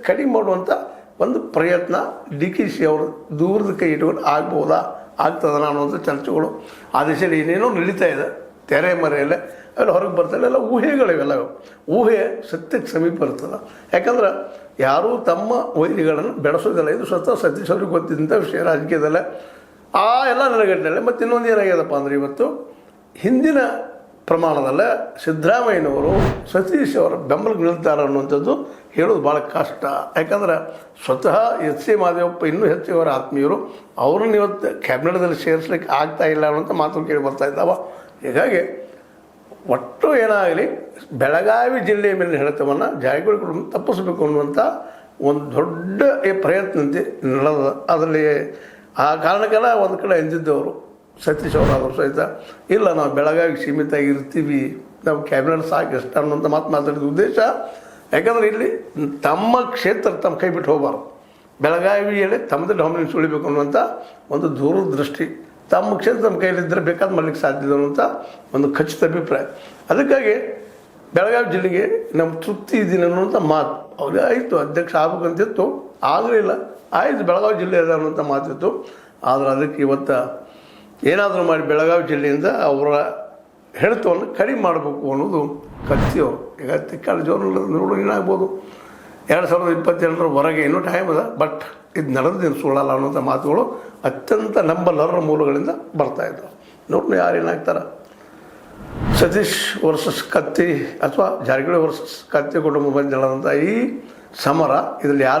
ಕಡಿಮೆ ಮಾಡುವಂಥ ಒಂದು ಪ್ರಯತ್ನ ಡಿ ಕೆ ಶಿ ಅವರು ದೂರದ ಕೈ ಇಟ್ಕೊಂಡು ಆಗ್ಬೋದಾ ಆಗ್ತದನ ಅನ್ನೋಂಥ ಚರ್ಚೆಗಳು ಆ ದಿಶೆಯಲ್ಲಿ ಏನೇನೋ ನಡೀತಾ ಇದೆ ತೆರೆ ಮರೆಯಲ್ಲೇ ಅಲ್ಲಿ ಹೊರಗೆ ಬರ್ತಾಯಿಲ್ಲ ಎಲ್ಲ ಊಹೆಗಳಿವೆಲ್ಲ ಊಹೆ ಸತ್ಯಕ್ಕೆ ಸಮೀಪ ಇರ್ತದೆ. ಯಾಕಂದ್ರೆ ಯಾರೂ ತಮ್ಮ ವೈರಿಗಳನ್ನು ಬೆಳೆಸೋದಿಲ್ಲ. ಇದು ಸ್ವತಃ ಸತೀಶ್ ಅವ್ರಿಗೆ ಗೊತ್ತಿದ್ದಂಥ ವಿಷಯ ರಾಜಕೀಯದಲ್ಲೇ ಆ ಎಲ್ಲ ನೆಲೆಗಟ್ಟಿನಲ್ಲೇ. ಮತ್ತು ಇನ್ನೊಂದು ಏನಾಗ್ಯದಪ್ಪ ಅಂದರೆ ಇವತ್ತು ಹಿಂದಿನ ಪ್ರಮಾಣದಲ್ಲೇ ಸಿದ್ದರಾಮಯ್ಯನವರು ಸತೀಶ್ ಅವರ ಬೆಂಬಲಕ್ಕೆ ನಿಲ್ತಾರೆ ಅನ್ನುವಂಥದ್ದು ಹೇಳೋದು ಭಾಳ ಕಷ್ಟ. ಯಾಕಂದ್ರೆ ಸ್ವತಃ ಎಚ್ ಸಿ ಮಾದೇವಪ್ಪ ಇನ್ನೂ ಹೆಚ್ಚು ಅವರ ಆತ್ಮೀಯರು ಅವ್ರನ್ನ ಇವತ್ತು ಕ್ಯಾಬಿನೆಟ್ದಲ್ಲಿ ಸೇರಿಸ್ಲಿಕ್ಕೆ ಆಗ್ತಾ ಇಲ್ಲ ಅನ್ನೋಂಥ ಮಾತು ಕೇಳಿ ಬರ್ತಾ ಇದ್ದಾವೆ. ಹೀಗಾಗಿ ಒಟ್ಟು ಏನಾಗಲಿ ಬೆಳಗಾವಿ ಜಿಲ್ಲೆಯ ಮೇಲೆ ಹಿಡಿತವನ್ನು ಜಾರಕಿಹೊಳಿ ಕುಟುಂಬ ತಪ್ಪಿಸಬೇಕು ಅನ್ನುವಂಥ ಒಂದು ದೊಡ್ಡ ಪ್ರಯತ್ನಂತೆ ನಡೆದ. ಅದರಲ್ಲಿ ಆ ಕಾರಣಕ್ಕೆಲ್ಲ ಒಂದು ಕಡೆ ಎಂದಿದ್ದವರು ಸತೀಶ್ ಅವರಾದರೂ ಸಹಿತ ಇಲ್ಲ ನಾವು ಬೆಳಗಾವಿಗೆ ಸೀಮಿತ ಆಗಿರ್ತೀವಿ, ನಾವು ಕ್ಯಾಬಿನೆಟ್ ಸಾಕು ಇಷ್ಟ ಅನ್ನೋಂಥ ಮಾತಾಡಿದ ಉದ್ದೇಶ. ಯಾಕಂದರೆ ಇಲ್ಲಿ ತಮ್ಮ ಕ್ಷೇತ್ರ ತಮ್ಮ ಕೈ ಬಿಟ್ಟು ಹೋಗಬಾರ್ದು, ಬೆಳಗಾವಿಯಲ್ಲಿ ತಮ್ಮದೇ ಡಾಮಿನೆನ್ಸ್ ಉಳಿಬೇಕು ಅನ್ನುವಂಥ ಒಂದು ದೂರದೃಷ್ಟಿ. ತಮ್ಮ ಕ್ಷೇತ್ರ ತಮ್ಮ ಕೈಲಿದ್ದರೆ ಬೇಕಾದ ಮಾಡಲಿಕ್ಕೆ ಸಾಧ್ಯ ಅನ್ನುವಂಥ ಒಂದು ಖಚಿತ ಅಭಿಪ್ರಾಯ. ಅದಕ್ಕಾಗಿ ಬೆಳಗಾವಿ ಜಿಲ್ಲೆಗೆ ನಮ್ಮ ತೃಪ್ತಿ ಇದ್ದೀನಿ ಅನ್ನುವಂಥ ಮಾತು ಅವ್ರಿಗೆ ಆಯಿತು. ಅಧ್ಯಕ್ಷ ಆಗ್ಬೇಕಂತಿತ್ತು, ಆಗಲಿಲ್ಲ, ಆಯಿತು ಬೆಳಗಾವಿ ಜಿಲ್ಲೆ ಅದ ಅನ್ನುವಂಥ ಮಾತಿತ್ತು. ಆದರೆ ಅದಕ್ಕೆ ಇವತ್ತು ಏನಾದರೂ ಮಾಡಿ ಬೆಳಗಾವಿ ಜಿಲ್ಲೆಯಿಂದ ಅವರ ಹಿಡಿತವನ್ನು ಕಡಿಮೆ ಮಾಡಬೇಕು ಅನ್ನೋದು ಕತ್ತಿಯವರು. ಈಗ ತಿಕ್ಕಾಳ ಜೋರು ನೋಡೋ ಏನಾಗ್ಬೋದು 2022 ಹೊರಗೆ ಇನ್ನೂ ಟೈಮ್ ಅದ, ಬಟ್ ಇದು ನಡೆದೇನು ಸುಳ್ಳಲ್ಲ ಅನ್ನೋಂಥ ಮಾತುಗಳು ಅತ್ಯಂತ ನಂಬಲರ್ಹ ಮೂಲಗಳಿಂದ ಬರ್ತಾಯಿದ್ದವು. ನೋಡಿ ಯಾರು ಏನಾಗ್ತಾರೆ, ಸತೀಶ್ ವರ್ಸಸ್ ಕತ್ತಿ ಅಥವಾ ಜಾರಕಿಹೊಳಿ ವರ್ಸಸ್ ಕತ್ತಿ ಕುಟುಂಬ ಬಂದು ಈ ಸಮರ ಇದರಲ್ಲಿ ಯಾರು